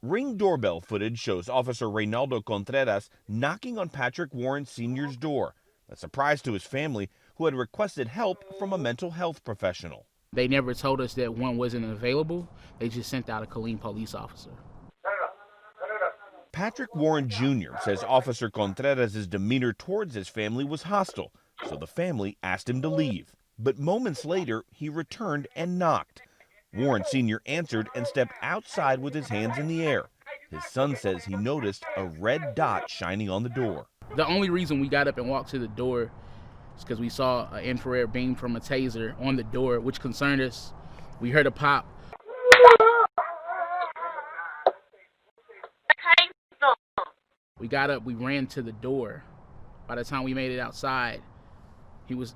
Ring doorbell footage shows Officer Reynaldo Contreras knocking on Patrick Warren Sr.'s door, a surprise to his family, who had requested help from a mental health professional. They never told us that one wasn't available. They just sent out a Killeen police officer. Patrick Warren Jr. says Officer Contreras' demeanor towards his family was hostile, so the family asked him to leave. But moments later, he returned and knocked. Warren Sr. answered and stepped outside with his hands in the air. His son says he noticed a red dot shining on the door. The only reason we got up and walked to the door is because we saw an infrared beam from a taser on the door, which concerned us. We heard a pop. We got up, we ran to the door. By the time we made it outside,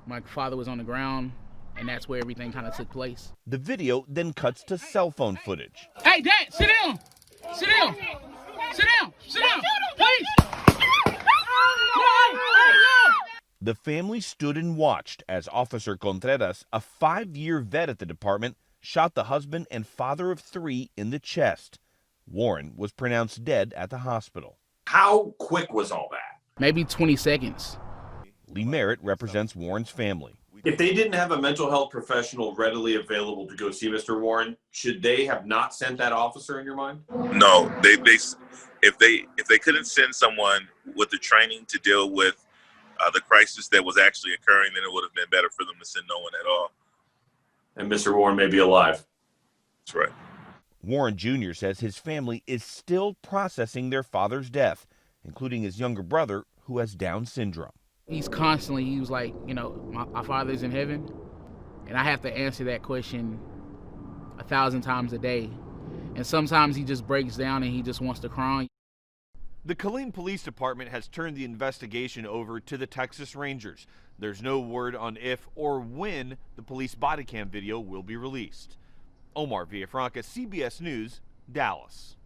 my father was on the ground, and that's where everything kind of took place. The video then cuts to cell phone footage. Hey, Dad, sit down! Sit down! Sit down! Sit down! Please! No! The family stood and watched as Officer Contreras, a 5-year vet at the department, shot the husband and father of 3 in the chest. Warren was pronounced dead at the hospital. How quick was all that? Maybe 20 seconds. Lee Merritt represents Warren's family. If they didn't have a mental health professional readily available to go see Mr. Warren, should they have not sent that officer in your mind? No, if they couldn't send someone with the training to deal with the crisis that was actually occurring, then it would have been better for them to send no one at all. And Mr. Warren may be alive. That's right. Warren Jr. says his family is still processing their father's death, including his younger brother who has Down syndrome. He was like, my father's in heaven. And I have to answer that question 1,000 times a day. And sometimes he just breaks down and he just wants to cry. The Killeen Police Department has turned the investigation over to the Texas Rangers. There's no word on if or when the police body cam video will be released. Omar Villafranca, CBS News, Dallas.